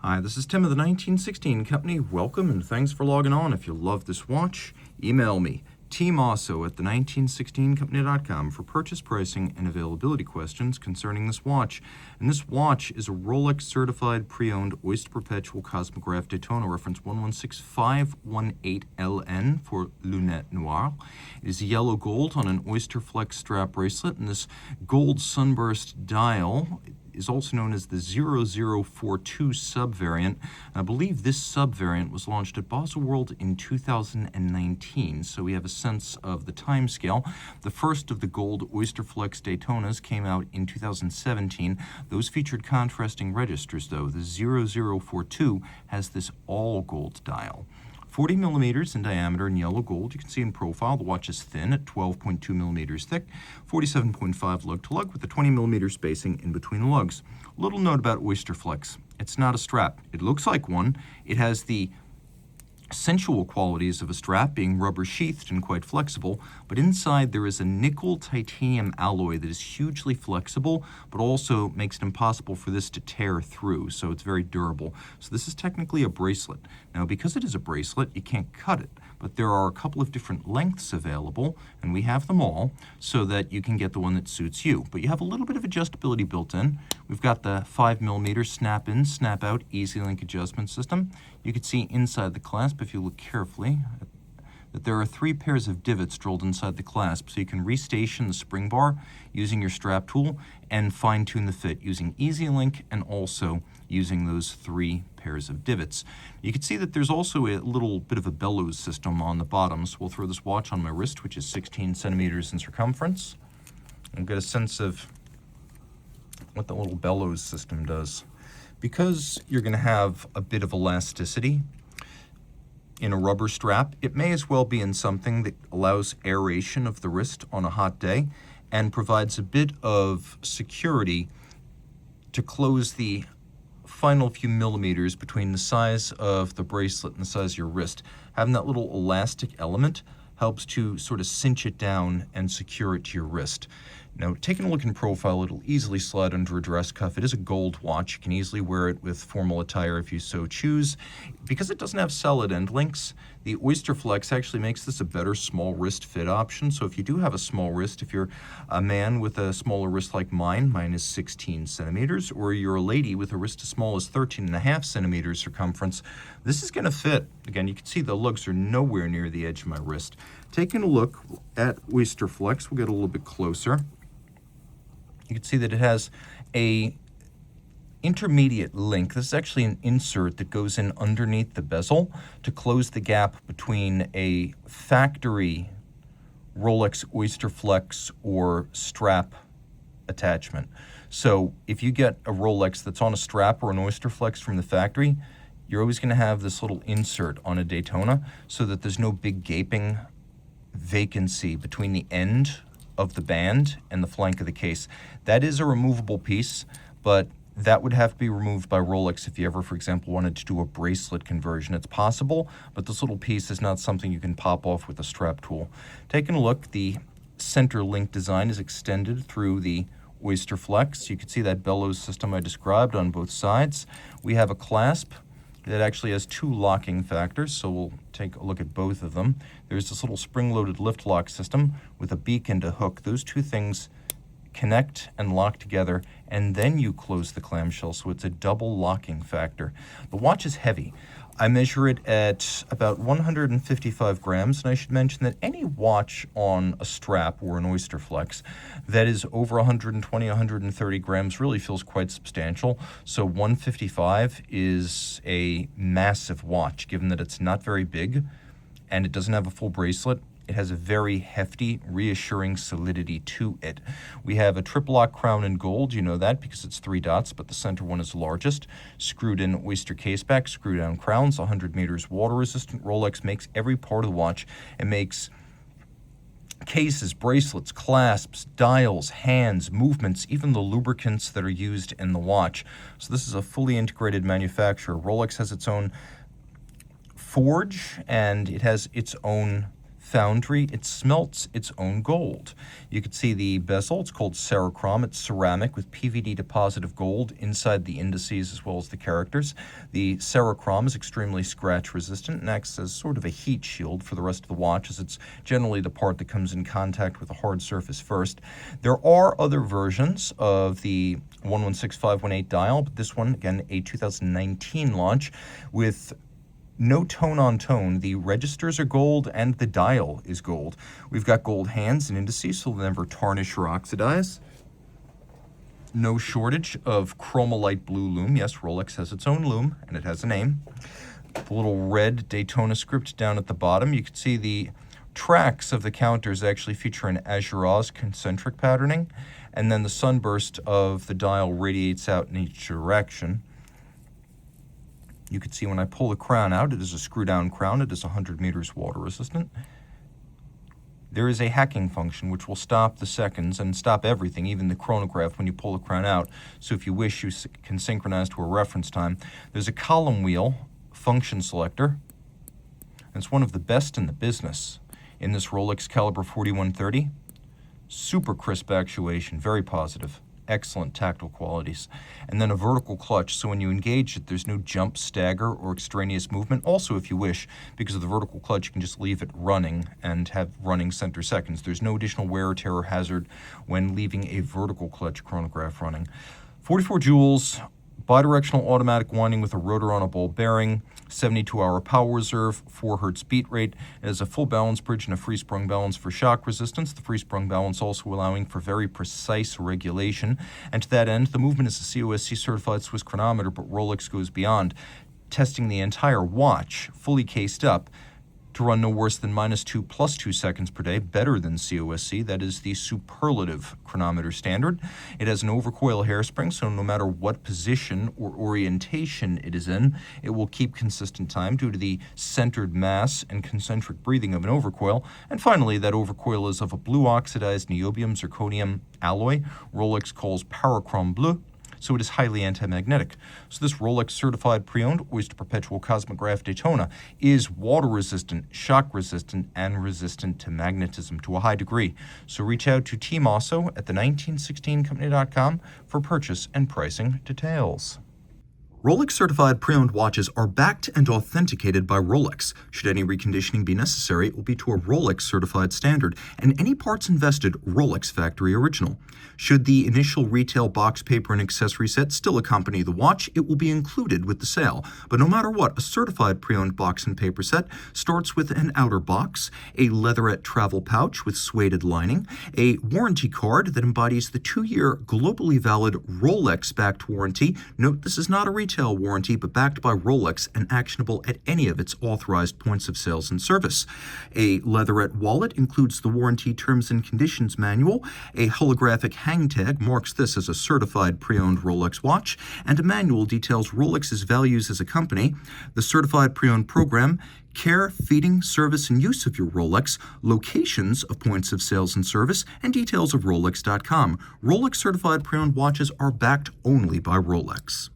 Hi, this is Tim of the 1916 Company. Welcome and thanks for logging on. If you love this watch, email me, Team Mosso at the1916company.com for purchase pricing and availability questions concerning this watch. And this watch is a Rolex Certified Pre-Owned Oyster Perpetual Cosmograph Daytona, reference 116518LN for Lunette Noire. It is yellow gold on an Oysterflex strap bracelet, and this gold sunburst dial is also known as the 0042 subvariant. I believe this subvariant was launched at Basel World in 2019, so we have a sense of the time scale. The first of the gold Oysterflex Daytonas came out in 2017. Those featured contrasting registers, though. The 0042 has this all-gold dial. 40 millimeters in diameter in yellow gold. You can see in profile the watch is thin at 12.2 millimeters thick, 47.5 lug-to-lug with a 20 millimeter spacing in between the lugs. Little note about Oysterflex. It's not a strap. It looks like one. It has the sensual qualities of a strap, being rubber sheathed and quite flexible, but inside there is a nickel titanium alloy that is hugely flexible, but also makes it impossible for this to tear through, so it's very durable. So this is technically a bracelet. Now, because it is a bracelet, you can't cut it, but there are a couple of different lengths available, and we have them all, so that you can get the one that suits you. But you have a little bit of adjustability built in. We've got the 5 millimeter snap-in, snap-out, easy link adjustment system. You can see inside the clasp, if you look carefully, that there are 3 pairs of divots drilled inside the clasp, so you can restation the spring bar using your strap tool and fine-tune the fit using Easy Link and also using those 3 pairs of divots. You can see that there's also a little bit of a bellows system on the bottom, so we'll throw this watch on my wrist, which is 16 centimeters in circumference, and get a sense of what the little bellows system does. Because you're going to have a bit of elasticity in a rubber strap, it may as well be in something that allows aeration of the wrist on a hot day and provides a bit of security to close the final few millimeters between the size of the bracelet and the size of your wrist. Having that little elastic element helps to sort of cinch it down and secure it to your wrist. Now, taking a look in profile, it'll easily slide under a dress cuff. It is a gold watch. You can easily wear it with formal attire if you so choose. Because it doesn't have solid end links, the Oysterflex actually makes this a better small wrist fit option. So if you do have a small wrist, if you're a man with a smaller wrist like mine is 16 centimeters, or you're a lady with a wrist as small as 13.5 centimeters circumference, this is going to fit. Again, you can see the lugs are nowhere near the edge of my wrist. Taking a look at Oysterflex, we'll get a little bit closer. You can see that it has a intermediate link. This is actually an insert that goes in underneath the bezel to close the gap between a factory Rolex Oysterflex or strap attachment. So if you get a Rolex that's on a strap or an Oysterflex from the factory, you're always going to have this little insert on a Daytona so that there's no big gaping vacancy between the end of the band and the flank of the case. That is a removable piece, but that would have to be removed by Rolex if you ever, for example, wanted to do a bracelet conversion. It's possible, but this little piece is not something you can pop off with a strap tool. Taking a look, the center link design is extended through the Oysterflex. You can see that bellows system I described on both sides. We have a clasp that actually has 2 locking factors, so we'll take a look at both of them. There's this little spring-loaded lift lock system with a beak and a hook. Those 2 things connect and lock together, and then you close the clamshell, so it's a double locking factor. The watch is heavy. I measure it at about 155 grams, and I should mention that any watch on a strap or an Oysterflex that is over 120, 130 grams really feels quite substantial. So 155 is a massive watch, given that it's not very big and it doesn't have a full bracelet. It has a very hefty, reassuring solidity to it. We have a triplock crown in gold. You know that because it's 3 dots, but the center one is largest. Screwed in Oyster caseback, screw down crowns, 100 meters water resistant. Rolex makes every part of the watch. It makes cases, bracelets, clasps, dials, hands, movements, even the lubricants that are used in the watch. So this is a fully integrated manufacturer. Rolex has its own forge and it has its own foundry, it smelts its own gold. You can see the bezel, it's called cerachrom, it's ceramic with PVD deposit of gold inside the indices as well as the characters. The cerachrom is extremely scratch resistant and acts as sort of a heat shield for the rest of the watch, as it's generally the part that comes in contact with a hard surface first. There are other versions of the 116518 dial, but this one, again, a 2019 launch with no tone-on-tone. The registers are gold and the dial is gold. We've got gold hands and indices, so they'll never tarnish or oxidize. No shortage of chromolite blue lume. Yes, Rolex has its own lume, and it has a name. The little red Daytona script down at the bottom. You can see the tracks of the counters actually feature an azure concentric patterning, and then the sunburst of the dial radiates out in each direction. You can see when I pull the crown out, it is a screw-down crown. It is 100 meters water resistant. There is a hacking function which will stop the seconds and stop everything, even the chronograph, when you pull the crown out. So if you wish, you can synchronize to a reference time. There's a column wheel function selector. And it's one of the best in the business in this Rolex caliber 4130. Super crisp actuation, very positive. Excellent tactile qualities. And then a vertical clutch, so when you engage it, there's no jump, stagger, or extraneous movement. Also, if you wish, because of the vertical clutch, you can just leave it running and have running center seconds. There's no additional wear or tear or hazard when leaving a vertical clutch chronograph running. 44 jewels, bidirectional automatic winding with a rotor on a ball bearing, 72-hour power reserve, 4 Hz beat rate. It has a full balance bridge and a free sprung balance for shock resistance. The free sprung balance also allowing for very precise regulation. And to that end, the movement is a COSC certified Swiss chronometer, but Rolex goes beyond, testing the entire watch fully cased up to run no worse than -2 +2 seconds per day, better than COSC. That is the superlative chronometer standard. It has an overcoil hairspring, so no matter what position or orientation it is in, it will keep consistent time due to the centered mass and concentric breathing of an overcoil. And finally, that overcoil is of a blue oxidized niobium zirconium alloy. Rolex calls cerachrom bleu, so it is highly anti-magnetic. So this Rolex Certified Pre-Owned Oyster Perpetual Cosmograph Daytona is water-resistant, shock-resistant, and resistant to magnetism to a high degree. So reach out to Team Mosso at the1916company.com for purchase and pricing details. Rolex Certified Pre-Owned watches are backed and authenticated by Rolex. Should any reconditioning be necessary, it will be to a Rolex certified standard, and any parts invested Rolex factory original. Should the initial retail box, paper, and accessory set still accompany the watch, it will be included with the sale. But no matter what, a certified pre-owned box and paper set starts with an outer box, a leatherette travel pouch with suede lining, a warranty card that embodies the 2-year globally valid Rolex-backed warranty. Note this is not a retail warranty, but backed by Rolex and actionable at any of its authorized points of sales and service. A leatherette wallet includes the warranty terms and conditions manual. A holographic hang tag marks this as a certified pre-owned Rolex watch, and a manual details Rolex's values as a company, the certified pre-owned program, care, feeding, service, and use of your Rolex, locations of points of sales and service, and details of Rolex.com. Rolex certified pre-owned watches are backed only by Rolex.